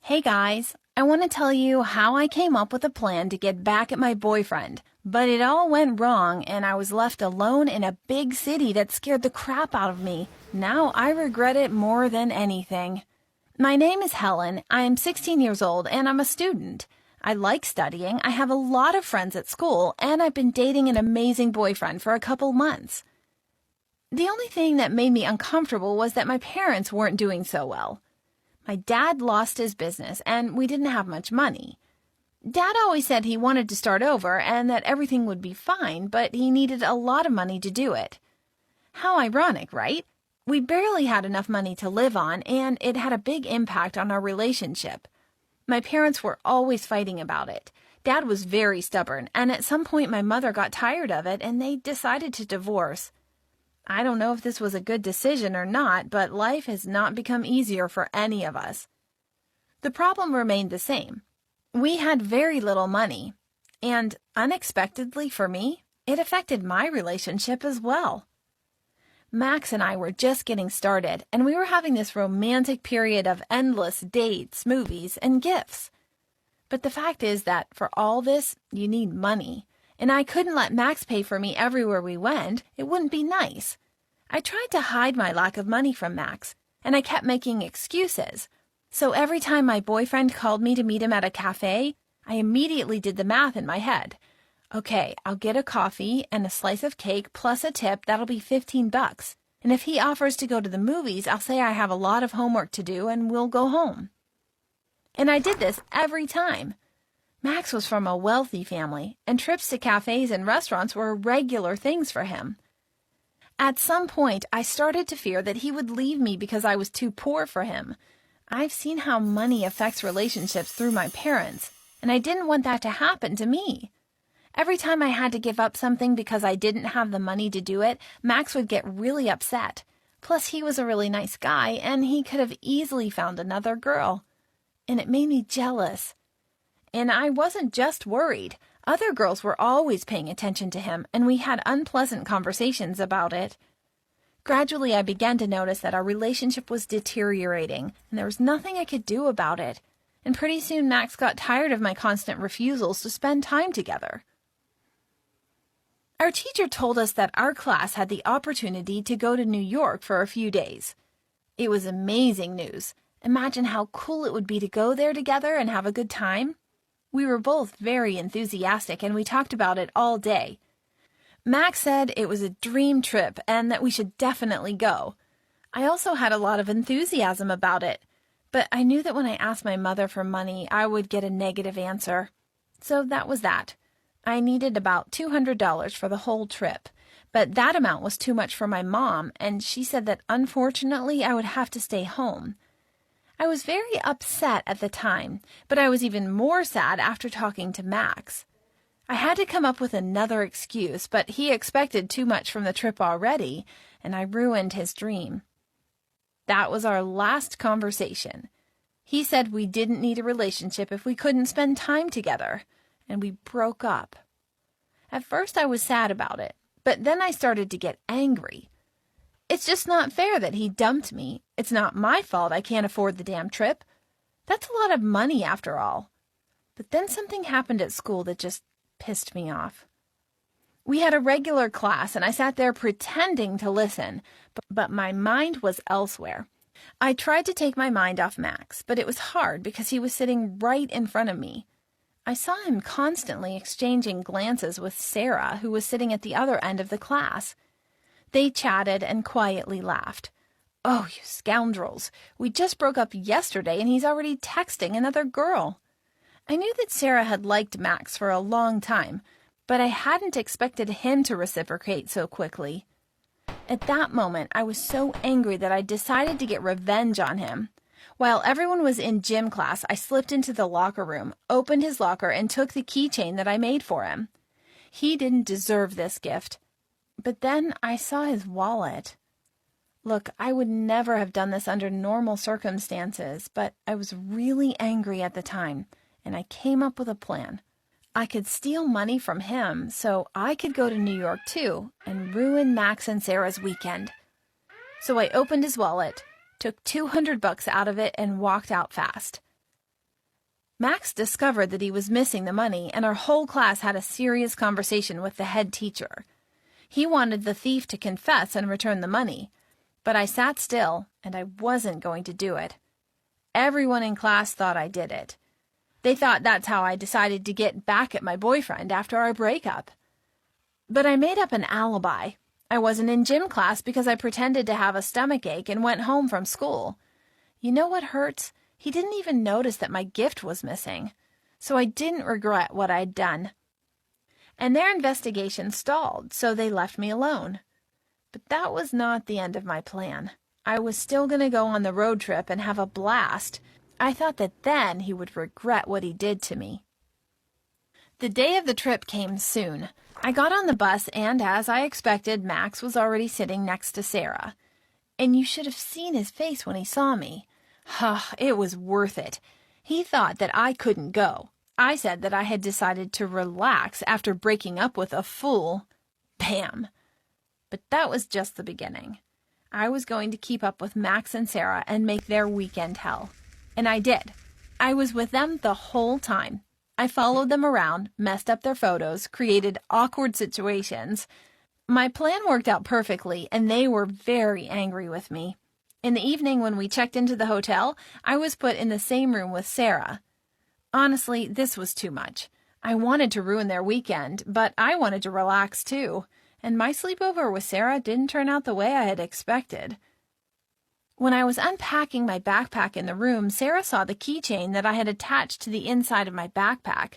Hey guys, I want to tell you how I came up with a plan to get back at my boyfriend, but it all went wrong and I was left alone in a big city that scared the crap out of me. Now I regret it more than anything. My name is Helen, I'm 16 years old and I'm a student. I like studying, I have a lot of friends at school, and I've been dating an amazing boyfriend for a couple months. The only thing that made me uncomfortable was that my parents weren't doing so well. My dad lost his business, and we didn't have much money. Dad always said he wanted to start over and that everything would be fine, but he needed a lot of money to do it. How ironic, right? We barely had enough money to live on, and it had a big impact on our relationship. My parents were always fighting about it. Dad was very stubborn, and at some point my mother got tired of it, and they decided to divorce. I don't know if this was a good decision or not, but life has not become easier for any of us. The problem remained the same. We had very little money, and unexpectedly for me, it affected my relationship as well. Max and I were just getting started, and we were having this romantic period of endless dates, movies, and gifts. But the fact is that for all this, you need money. And I couldn't let Max pay for me everywhere we went. It wouldn't be nice. I tried to hide my lack of money from Max, and I kept making excuses. So every time my boyfriend called me to meet him at a cafe, I immediately did the math in my head. Okay, I'll get a coffee and a slice of cake plus a tip, that'll be $15. And if he offers to go to the movies, I'll say I have a lot of homework to do and we'll go home. And I did this every time. Max was from a wealthy family, and trips to cafes and restaurants were regular things for him. At some point, I started to fear that he would leave me because I was too poor for him. I've seen how money affects relationships through my parents, and I didn't want that to happen to me. Every time I had to give up something because I didn't have the money to do it, Max would get really upset. Plus, he was a really nice guy, and he could have easily found another girl. And it made me jealous. And I wasn't just worried. Other girls were always paying attention to him, and we had unpleasant conversations about it. Gradually, I began to notice that our relationship was deteriorating, and there was nothing I could do about it. And pretty soon, Max got tired of my constant refusals to spend time together. Our teacher told us that our class had the opportunity to go to New York for a few days. It was amazing news. Imagine how cool it would be to go there together and have a good time. We were both very enthusiastic, and we talked about it all day. Max said it was a dream trip and that we should definitely go. I also had a lot of enthusiasm about it, but I knew that when I asked my mother for money, I would get a negative answer. So that was that. I needed about $200 for the whole trip, but that amount was too much for my mom, and she said that unfortunately I would have to stay home. I was very upset at the time, but I was even more sad after talking to Max. I had to come up with another excuse, but he expected too much from the trip already, and I ruined his dream. That was our last conversation. He said we didn't need a relationship if we couldn't spend time together, and we broke up. At first I was sad about it, but then I started to get angry. It's just not fair that he dumped me. It's not my fault I can't afford the damn trip. That's a lot of money after all. But then something happened at school that just pissed me off. We had a regular class, and I sat there pretending to listen, but my mind was elsewhere. I tried to take my mind off Max, but it was hard because he was sitting right in front of me. I saw him constantly exchanging glances with Sarah, who was sitting at the other end of the class. They chatted and quietly laughed. Oh, you scoundrels. We just broke up yesterday and he's already texting another girl. I knew that Sarah had liked Max for a long time, but I hadn't expected him to reciprocate so quickly. At that moment, I was so angry that I decided to get revenge on him. While everyone was in gym class, I slipped into the locker room, opened his locker, and took the keychain that I made for him. He didn't deserve this gift. But then I saw his wallet. Look, I would never have done this under normal circumstances, but I was really angry at the time, and I came up with a plan. I could steal money from him so I could go to New York too and ruin Max and Sarah's weekend. So I opened his wallet, took $200 out of it, and walked out fast. Max discovered that he was missing the money, and our whole class had a serious conversation with the head teacher. He wanted the thief to confess and return the money, but I sat still, and I wasn't going to do it. Everyone in class thought I did it. They thought that's how I decided to get back at my boyfriend after our breakup. But I made up an alibi. I wasn't in gym class because I pretended to have a stomachache and went home from school. You know what hurts? He didn't even notice that my gift was missing, so I didn't regret what I'd done. And their investigation stalled, so they left me alone. But that was not the end of my plan. I was still going to go on the road trip and have a blast. I thought that then he would regret what he did to me. The day of the trip came soon. I got on the bus, and as I expected, Max was already sitting next to Sarah. And you should have seen his face when he saw me. It was worth it. He thought that I couldn't go. I said that I had decided to relax after breaking up with a fool. Bam! But that was just the beginning. I was going to keep up with Max and Sarah and make their weekend hell. And I did. I was with them the whole time. I followed them around, messed up their photos, created awkward situations. My plan worked out perfectly, and they were very angry with me. In the evening when we checked into the hotel, I was put in the same room with Sarah. Honestly, this was too much. I wanted to ruin their weekend, but I wanted to relax too. And my sleepover with Sarah didn't turn out the way I had expected. When I was unpacking my backpack in the room, Sarah saw the keychain that I had attached to the inside of my backpack.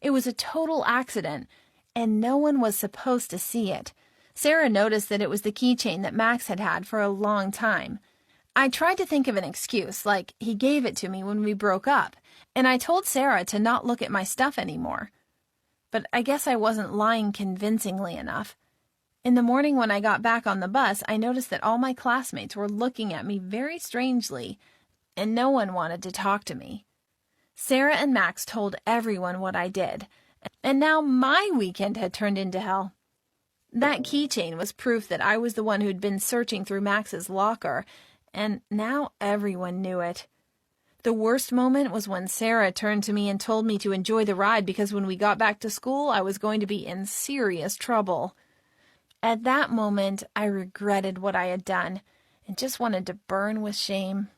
It was a total accident, and no one was supposed to see it. Sarah noticed that it was the keychain that Max had had for a long time. I tried to think of an excuse, like he gave it to me when we broke up, and I told Sarah to not look at my stuff anymore. But I guess I wasn't lying convincingly enough. In the morning when I got back on the bus, I noticed that all my classmates were looking at me very strangely, and no one wanted to talk to me. Sarah and Max told everyone what I did, and now my weekend had turned into hell. That keychain was proof that I was the one who'd been searching through Max's locker, and now everyone knew it. The worst moment was when Sarah turned to me and told me to enjoy the ride because when we got back to school, I was going to be in serious trouble. At that moment, I regretted what I had done and just wanted to burn with shame.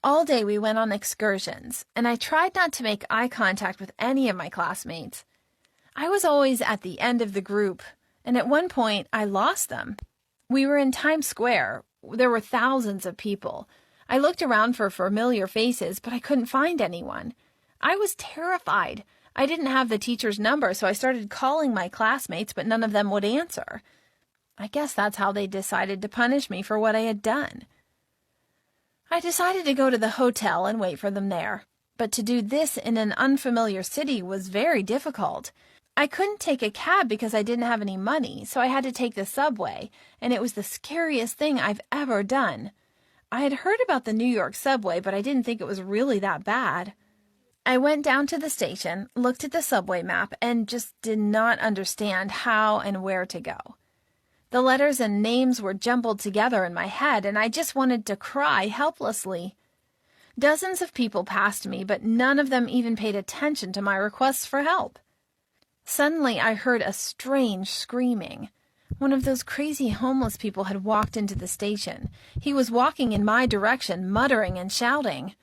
All day we went on excursions, and I tried not to make eye contact with any of my classmates. I was always at the end of the group, and at one point I lost them. We were in Times Square. There were thousands of people. I looked around for familiar faces, but I couldn't find anyone. I was terrified. I didn't have the teacher's number, so I started calling my classmates, but none of them would answer. I guess that's how they decided to punish me for what I had done. I decided to go to the hotel and wait for them there, but to do this in an unfamiliar city was very difficult. I couldn't take a cab because I didn't have any money, so I had to take the subway, and it was the scariest thing I've ever done. I had heard about the New York subway, but I didn't think it was really that bad. I went down to the station, looked at the subway map, and just did not understand how and where to go. The letters and names were jumbled together in my head, and I just wanted to cry helplessly. Dozens of people passed me, but none of them even paid attention to my requests for help. Suddenly, I heard a strange screaming. One of those crazy homeless people had walked into the station. He was walking in my direction, muttering and shouting.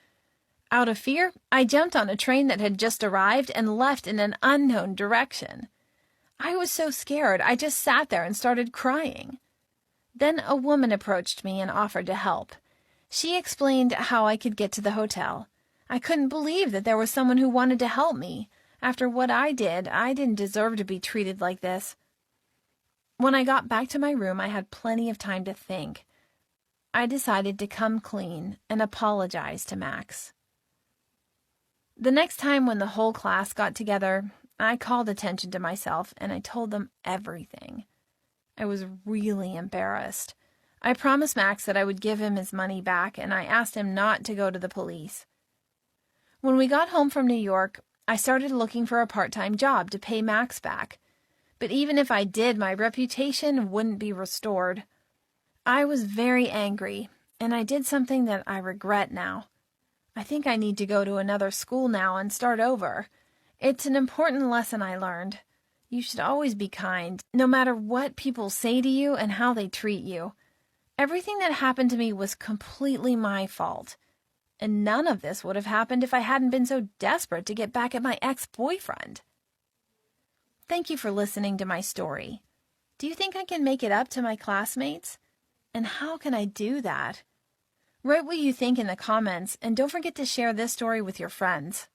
Out of fear, I jumped on a train that had just arrived and left in an unknown direction. I was so scared, I just sat there and started crying. Then a woman approached me and offered to help. She explained how I could get to the hotel. I couldn't believe that there was someone who wanted to help me. After what I did, I didn't deserve to be treated like this. When I got back to my room, I had plenty of time to think. I decided to come clean and apologize to Max. The next time when the whole class got together, I called attention to myself and I told them everything. I was really embarrassed. I promised Max that I would give him his money back, and I asked him not to go to the police. When we got home from New York, I started looking for a part-time job to pay Max back. But even if I did, my reputation wouldn't be restored. I was very angry, and I did something that I regret now. I think I need to go to another school now and start over. It's an important lesson I learned. You should always be kind, no matter what people say to you and how they treat you. Everything that happened to me was completely my fault. And none of this would have happened if I hadn't been so desperate to get back at my ex-boyfriend. Thank you for listening to my story. Do you think I can make it up to my classmates? And how can I do that? Write what you think in the comments, and don't forget to share this story with your friends.